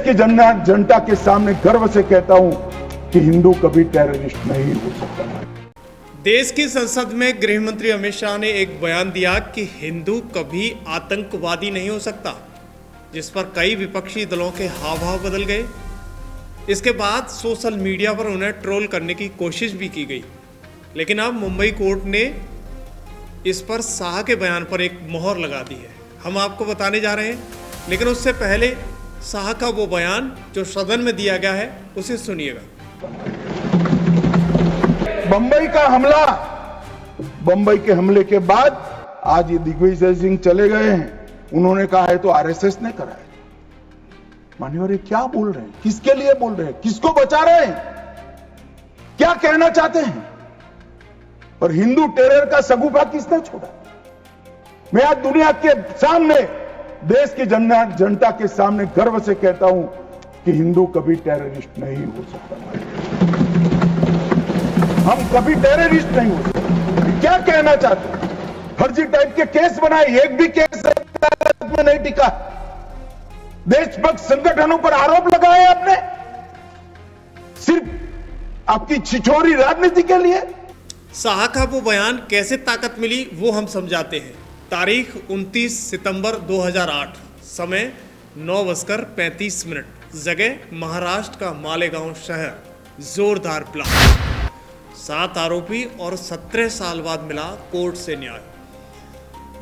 की जनता के सामने गर्व से कहता हूं कि हिंदू कभी टेररिस्ट नहीं हो सकता। देश की संसद में गृह मंत्री अमित शाह ने एक बयान दिया कि हिंदू कभी आतंकवादी नहीं हो सकता, जिस पर कई विपक्षी दलों के हाव भाव बदल गए। इसके बाद सोशल मीडिया पर उन्हें ट्रोल करने की कोशिश भी की गई, लेकिन अब मुंबई कोर्ट ने इस पर शाह के बयान पर एक मोहर लगा दी है। हम आपको बताने जा रहे हैं, लेकिन उससे पहले शाह का वो बयान जो सदन में दिया गया है उसे सुनिएगा। बंबई का हमला, बंबई के हमले के बाद आज ये दिग्विजय सिंह चले गए हैं। उन्होंने कहा है तो आरएसएस ने करा है। मान्यवर, क्या बोल रहे हैं? किसके लिए बोल रहे हैं? किसको बचा रहे हैं? क्या कहना चाहते हैं? और हिंदू टेरर का सगुफा किसने छोड़ा? मैं आज दुनिया के सामने, देश की जनता के सामने गर्व से कहता हूं कि हिंदू कभी टेररिस्ट नहीं हो सकता। हम कभी टेररिस्ट नहीं हो सकते। क्या कहना चाहते हैं? फर्जी टाइप के केस बनाए, एक भी केस अदालत में नहीं टिका। देशभक्त संगठनों पर आरोप लगाए आपने, सिर्फ आपकी छिछोरी राजनीति के लिए। शाह का वो बयान कैसे ताकत मिली वो हम समझाते हैं। तारीख 29 सितंबर 2008, समय 9:35, जगह महाराष्ट्र का मालेगांव शहर। जोरदार ब्लास्ट, 7 आरोपी और 17 साल बाद मिला कोर्ट से न्याय।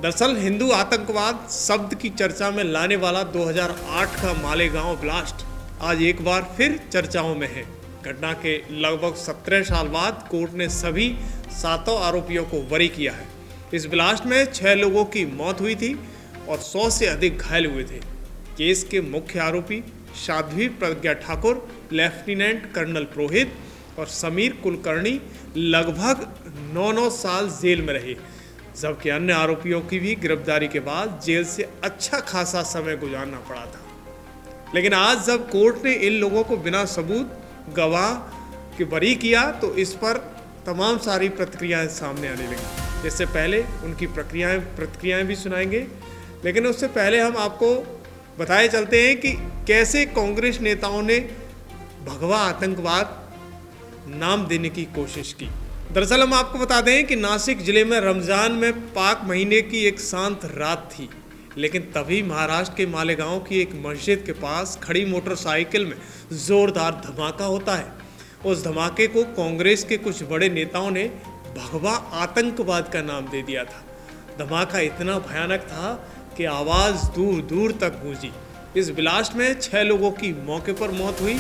दरअसल हिंदू आतंकवाद शब्द की चर्चा में लाने वाला 2008 का मालेगांव ब्लास्ट आज एक बार फिर चर्चाओं में है। घटना के लगभग 17 साल बाद कोर्ट ने सभी 7 आरोपियों को बरी किया है। इस ब्लास्ट में 6 लोगों की मौत हुई थी और 100 से अधिक घायल हुए थे। केस के मुख्य आरोपी साध्वी प्रज्ञा ठाकुर, लेफ्टिनेंट कर्नल पुरोहित और समीर कुलकर्णी लगभग 9 साल जेल में रहे, जबकि अन्य आरोपियों की भी गिरफ्तारी के बाद जेल से अच्छा खासा समय गुजारना पड़ा था। लेकिन आज जब कोर्ट ने इन लोगों को बिना सबूत गवाह के बरी किया तो इस पर तमाम सारी प्रतिक्रियाएं सामने आने लगी। इससे पहले उनकी प्रतिक्रियाएं भी सुनाएंगे, लेकिन उससे पहले हम आपको बताए चलते हैं कि कैसे कांग्रेस नेताओं ने भगवा आतंकवाद नाम देने की कोशिश की। दरअसल हम आपको बता दें कि नासिक जिले में रमजान में पाक महीने की एक शांत रात थी, लेकिन तभी महाराष्ट्र के मालेगांव की एक मस्जिद के पास खड़ी मोटरसाइकिल में जोरदार धमाका होता है। उस धमाके को कांग्रेस के कुछ बड़े नेताओं ने भगवा आतंकवाद का नाम दे दिया था। धमाका इतना भयानक था कि आवाज़ दूर दूर तक गूंजी। इस ब्लास्ट में 6 लोगों की मौके पर मौत हुई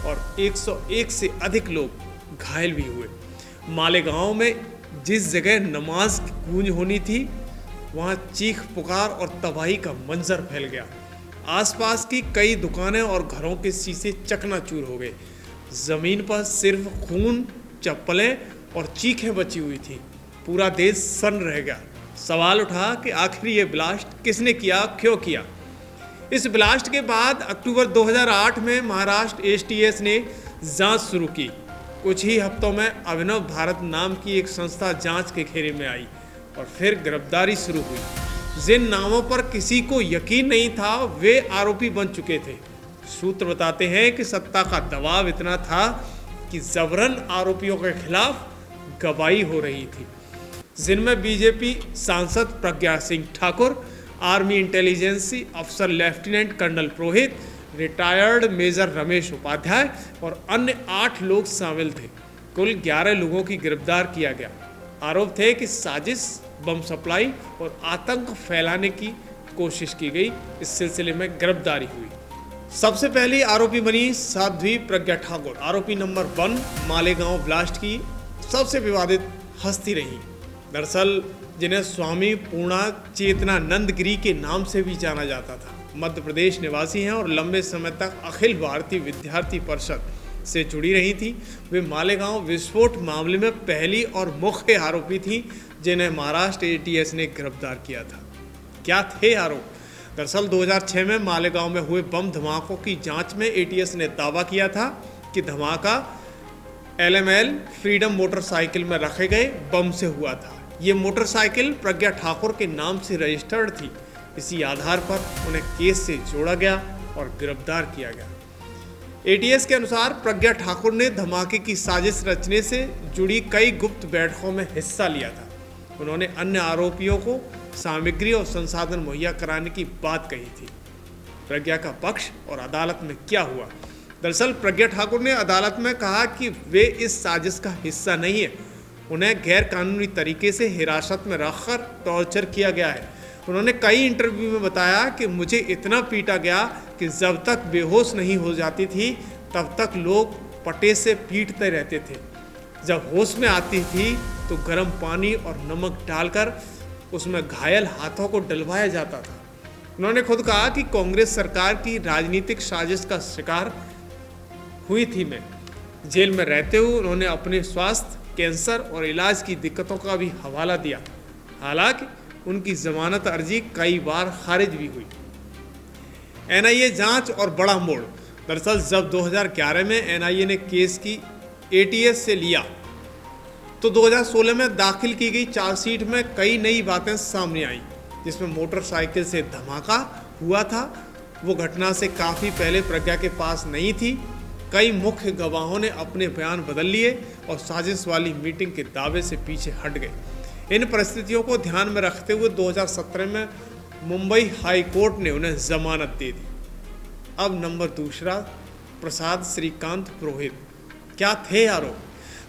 और 101 से अधिक लोग घायल भी हुए। मालेगांव में जिस जगह नमाज की गूंज होनी थी, वहाँ चीख पुकार और तबाही का मंजर फैल गया। आसपास की कई दुकानें और घरों के शीशे चकनाचूर हो गए। ज़मीन पर सिर्फ खून, चप्पलें और चीखें बची हुई थी। पूरा देश सन्न रह गया। सवाल उठा कि आखिर ये ब्लास्ट किसने किया, क्यों किया। इस ब्लास्ट के बाद अक्टूबर 2008 में महाराष्ट्र एटीएस ने जांच शुरू की। कुछ ही हफ्तों में अभिनव भारत नाम की एक संस्था जांच के घेरे में आई और फिर गिरफ्तारी शुरू हुई। जिन नामों पर किसी को यकीन नहीं था वे आरोपी बन चुके थे। सूत्र बताते हैं कि सत्ता का दबाव इतना था कि जबरन आरोपियों के खिलाफ गवाही हो रही थी, जिनमें बीजेपी सांसद प्रज्ञा सिंह ठाकुर, आर्मी इंटेलिजेंस अफसर लेफ्टिनेंट कर्नल पुरोहित, रिटायर्ड मेजर रमेश उपाध्याय और अन्य 8 लोग शामिल थे। कुल 11 लोगों की गिरफ्तार किया गया। आरोप थे कि साजिश, बम सप्लाई और आतंक फैलाने की कोशिश की गई। इस सिलसिले में गिरफ्तारी हुई। सबसे पहली आरोपी बनी साध्वी प्रज्ञा ठाकुर। आरोपी नंबर 1 मालेगांव ब्लास्ट की सबसे विवादित हस्ती रही। दरअसल जिन्हें स्वामी पूर्णांक चेतनानंद गिरी के नाम से भी जाना जाता था, मध्य प्रदेश निवासी हैं और लंबे समय तक अखिल भारतीय विद्यार्थी परिषद से जुड़ी रही थी। वे मालेगांव विस्फोट मामले में पहली और मुख्य आरोपी थी जिन्हें महाराष्ट्र एटीएस ने गिरफ्तार किया था। क्या थे आरोप? दरअसल 2006 में मालेगांव में हुए बम धमाकों की जांच में एटीएस ने दावा किया था कि धमाका एलएमएल फ्रीडम मोटरसाइकिल में रखे गए बम से हुआ था। ये मोटरसाइकिल प्रज्ञा ठाकुर के नाम से रजिस्टर्ड थी। इसी आधार पर उन्हें केस से जोड़ा गया और गिरफ्तार किया गया। एटीएस के अनुसार प्रज्ञा ठाकुर ने धमाके की साजिश रचने से जुड़ी कई गुप्त बैठकों में हिस्सा लिया था। उन्होंने अन्य आरोपियों को सामग्री और संसाधन मुहैया कराने की बात कही थी। प्रज्ञा का पक्ष और अदालत में क्या हुआ? दरअसल प्रज्ञा ठाकुर ने अदालत में कहा कि वे इस साजिश का हिस्सा नहीं है। उन्हें गैर कानूनी तरीके से हिरासत में रखकर टॉर्चर किया गया है। उन्होंने कई इंटरव्यू में बताया कि मुझे इतना पीटा गया कि जब तक बेहोश नहीं हो जाती थी तब तक लोग पटे से पीटते रहते थे। जब होश में आती थी तो गर्म पानी और नमक डालकर उसमें घायल हाथों को डलवाया जाता था। उन्होंने खुद कहा कि कांग्रेस सरकार की राजनीतिक साजिश का शिकार हुई थी मैं। जेल में रहते हुए उन्होंने अपने स्वास्थ्य, कैंसर और इलाज की दिक्कतों का भी हवाला दिया। हालांकि उनकी जमानत अर्जी कई बार खारिज भी हुई। एनआईए जांच और बड़ा मोड़। दरअसल जब 2011 में एनआईए ने केस की एटीएस से लिया तो 2016 में दाखिल की गई चार्जशीट में कई नई बातें सामने आई, जिसमें मोटरसाइकिल से धमाका हुआ था। वो घटना से काफ़ी पहले प्रज्ञा के पास नहीं थी। कई मुख्य गवाहों ने अपने बयान बदल लिए और साजिश वाली मीटिंग के दावे से पीछे हट गए। इन परिस्थितियों को ध्यान में रखते हुए 2017 में मुंबई हाई कोर्ट ने उन्हें जमानत दे दी। अब नंबर दूसरा, प्रसाद श्रीकांत पुरोहित। क्या थे आरोप?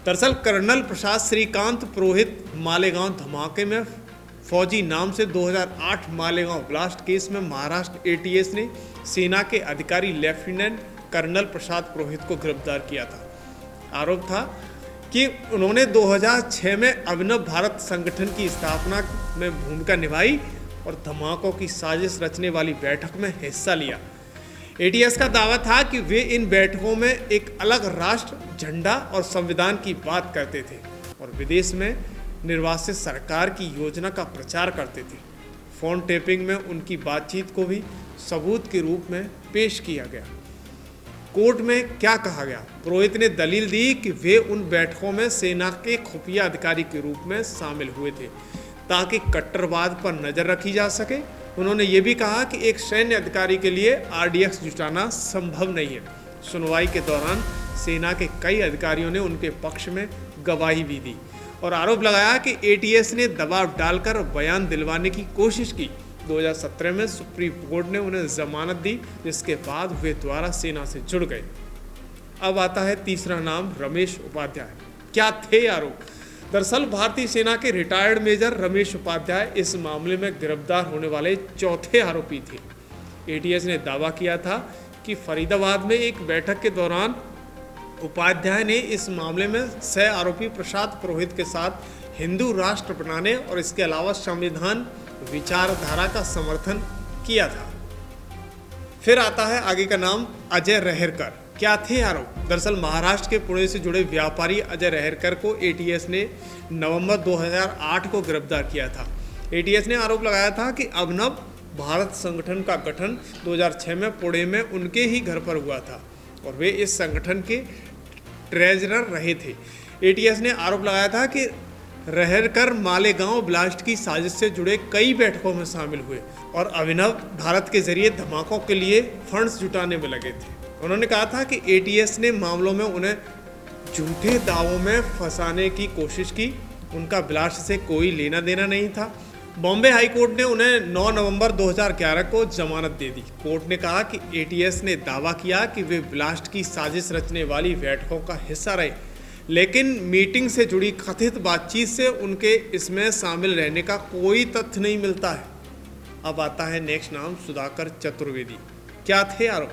दरअसल कर्नल प्रसाद श्रीकांत पुरोहित मालेगांव धमाके में फौजी नाम से 2008 मालेगांव ब्लास्ट केस में महाराष्ट्र एटीएस ने सेना के अधिकारी लेफ्टिनेंट कर्नल प्रसाद पुरोहित को गिरफ्तार किया था। आरोप था कि उन्होंने 2006 में अभिनव भारत संगठन की स्थापना में भूमिका निभाई और धमाकों की साजिश रचने वाली बैठक में हिस्सा लिया। एटीएस का दावा था कि वे इन बैठकों में एक अलग राष्ट्र, झंडा और संविधान की बात करते थे और विदेश में निर्वासित सरकार की योजना का प्रचार करते थे। फोन टेपिंग में उनकी बातचीत को भी सबूत के रूप में पेश किया गया। कोर्ट में क्या कहा गया? पुरोहित ने दलील दी कि वे उन बैठकों में सेना के खुफिया अधिकारी के रूप में शामिल हुए थे ताकि कट्टरवाद पर नजर रखी जा सके। उन्होंने ये भी कहा कि एक सैन्य अधिकारी के लिए आरडीएक्स जुटाना संभव नहीं है। सुनवाई के दौरान सेना के कई अधिकारियों ने उनके पक्ष में गवाही भी दी और आरोप लगाया कि एटीएस ने दबाव डालकर बयान दिलवाने की कोशिश की। 2017 में सुप्रीम कोर्ट ने उन्हें जमानत दी, जिसके बाद वे दोबारा सेना से जुड़ गए। अब आता है तीसरा नाम, रमेश उपाध्याय। क्या थे आरोप? दरअसल भारतीय सेना के रिटायर्ड मेजर रमेश उपाध्याय इस मामले में गिरफ्तार होने वाले चौथे आरोपी थे। एटीएस ने दावा किया था कि फरीदाबाद में एक बैठक के दौरान उपाध्याय ने इस मामले में सह आरोपी प्रसाद पुरोहित के साथ हिंदू राष्ट्र बनाने और इसके अलावा संविधान विचारधारा का समर्थन किया था। फिर आता है आगे का नाम, अजय रहेरकर। क्या थे आरोप? दरअसल महाराष्ट्र के पुणे से जुड़े व्यापारी अजय रहेरकर को एटीएस ने नवंबर 2008 को गिरफ्तार किया था। एटीएस ने आरोप लगाया था कि अभिनव भारत संगठन का गठन 2006 में पुणे में उनके ही घर पर हुआ था और वे इस संगठन के ट्रेजरर रहे थे। एटीएस ने आरोप लगाया था कि रहेरकर मालेगांव ब्लास्ट की साजिश से जुड़े कई बैठकों में शामिल हुए और अभिनव भारत के जरिए धमाकों के लिए फंड्स जुटाने में लगे थे। उन्होंने कहा था कि एटीएस ने मामलों में उन्हें झूठे दावों में फंसाने की कोशिश की। उनका ब्लास्ट से कोई लेना देना नहीं था। बॉम्बे हाई कोर्ट ने उन्हें 9 नवंबर 2011 को जमानत दे दी। कोर्ट ने कहा कि एटीएस ने दावा किया कि वे ब्लास्ट की साजिश रचने वाली बैठकों का हिस्सा रहे, लेकिन मीटिंग से जुड़ी कथित बातचीत से उनके इसमें शामिल रहने का कोई तथ्य नहीं मिलता है। अब आता है नेक्स्ट नाम, सुधाकर चतुर्वेदी। क्या थे आरोप?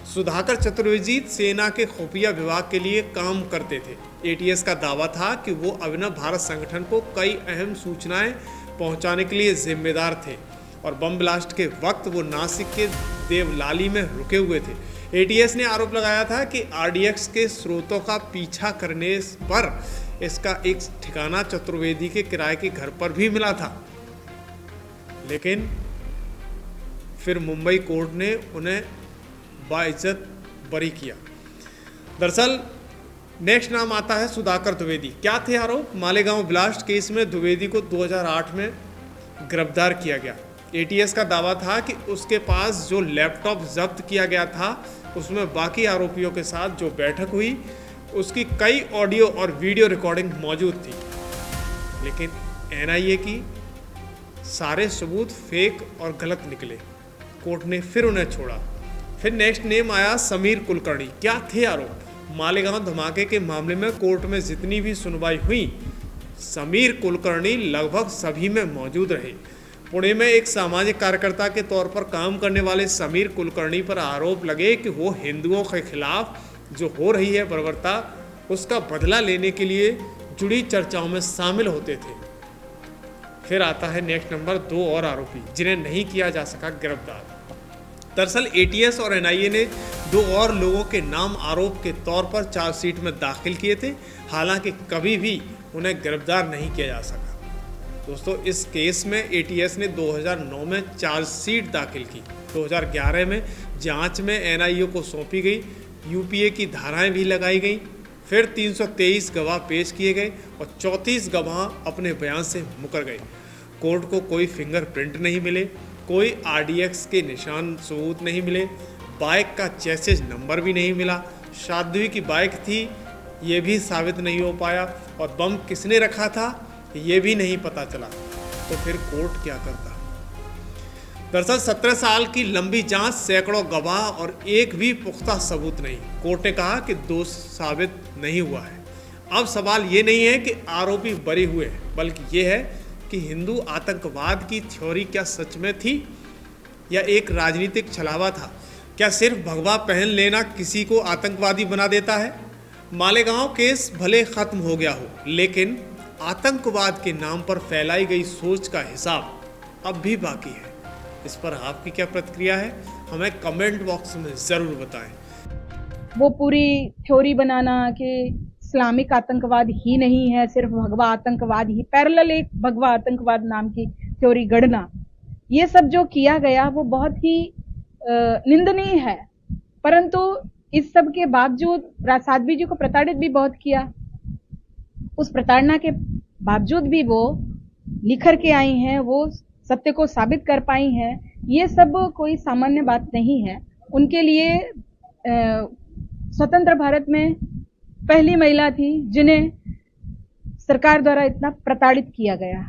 सुधाकर चतुर्वेदी सेना के खुफिया विभाग के लिए काम करते थे। एटीएस का दावा था कि वो अभिनव भारत संगठन को कई अहम सूचनाएं पहुंचाने के लिए जिम्मेदार थे और बम ब्लास्ट के वक्त वो नासिक के देवलाली में रुके हुए थे। एटीएस ने आरोप लगाया था कि आरडीएक्स के स्रोतों का पीछा करने पर इसका एक ठिकाना चतुर्वेदी के किराए के घर पर भी मिला था, लेकिन फिर मुंबई कोर्ट ने उन्हें बाइज्जत बरी किया। दरअसल नेक्स्ट नाम आता है सुधाकर द्विवेदी। क्या थे आरोप? मालेगांव ब्लास्ट केस में द्विवेदी को 2008 में गिरफ्तार किया गया। एटीएस का दावा था कि उसके पास जो लैपटॉप जब्त किया गया था उसमें बाकी आरोपियों के साथ जो बैठक हुई उसकी कई ऑडियो और वीडियो रिकॉर्डिंग मौजूद थी। लेकिन एनआईए की सारे सबूत फेक और गलत निकले। कोर्ट ने फिर उन्हें छोड़ा। फिर नेक्स्ट नेम आया समीर कुलकर्णी। क्या थे आरोप? मालेगांव धमाके के मामले में कोर्ट में जितनी भी सुनवाई हुई, समीर कुलकर्णी लगभग सभी में मौजूद रहे। पुणे में एक सामाजिक कार्यकर्ता के तौर पर काम करने वाले समीर कुलकर्णी पर आरोप लगे कि वो हिंदुओं के खिलाफ जो हो रही है बर्बरता, उसका बदला लेने के लिए जुड़ी चर्चाओं में शामिल होते थे। फिर आता है नेक्स्ट नंबर 2 और आरोपी जिन्हें नहीं किया जा सका गिरफ्तार। दरअसल एटीएस और एनआईए ने 2 और लोगों के नाम आरोप के तौर पर चार्जशीट में दाखिल किए थे, हालांकि कभी भी उन्हें गिरफ्तार नहीं किया जा सका। दोस्तों, इस केस में एटीएस ने 2009 में चार्जशीट दाखिल की, 2011 में जांच में एनआईए को सौंपी गई, यूपीए की धाराएं भी लगाई गई। फिर 323 गवाह पेश किए गए और 34 गवाह अपने बयान से मुकर गए। कोर्ट को कोई फिंगरप्रिंट नहीं मिले, कोई आरडीएक्स के निशान सबूत नहीं मिले, बाइक का चेसिस नंबर भी नहीं मिला, साध्वी की बाइक थी ये भी साबित नहीं हो पाया, और बम किसने रखा था ये भी नहीं पता चला। तो फिर कोर्ट क्या करता? दरअसल 17 साल की लंबी जांच, सैकड़ों गवाह और एक भी पुख्ता सबूत नहीं। कोर्ट ने कहा कि दोष साबित नहीं हुआ है। अब सवाल ये नहीं है कि आरोपी बरी हुए, बल्कि ये है कि हिंदू आतंकवाद की थ्योरी क्या सच में थी या एक राजनीतिक छलावा था? क्या सिर्फ भगवा पहन लेना किसी को आतंकवादी बना देता है? मालेगांव केस भले खत्म हो गया हो, लेकिन आतंकवाद के नाम पर फैलाई गई सोच का हिसाब अब भी बाकी है। इस पर आपकी क्या प्रतिक्रिया है, हमें कमेंट बॉक्स में ज़रूर बताएं। वो पूरी थ्योरी बनाना कि इस्लामिक आतंकवाद ही नहीं है, सिर्फ भगवा आतंकवाद ही, पैरेलल एक भगवा आतंकवाद नाम की थ्योरी गढ़ना, ये सब जो किया गया वो बहुत ही निंदनीय है। परंतु इस सब के बावजूद साध्वी जी को प्रताड़ित भी बहुत किया। उस प्रताड़ना के बावजूद भी वो निखर के आई हैं, वो सत्य को साबित कर पाई हैं। ये सब कोई सामान्य बात नहीं है। उनके लिए स्वतंत्र भारत में पहली महिला थी जिन्हें सरकार द्वारा इतना प्रताड़ित किया गया।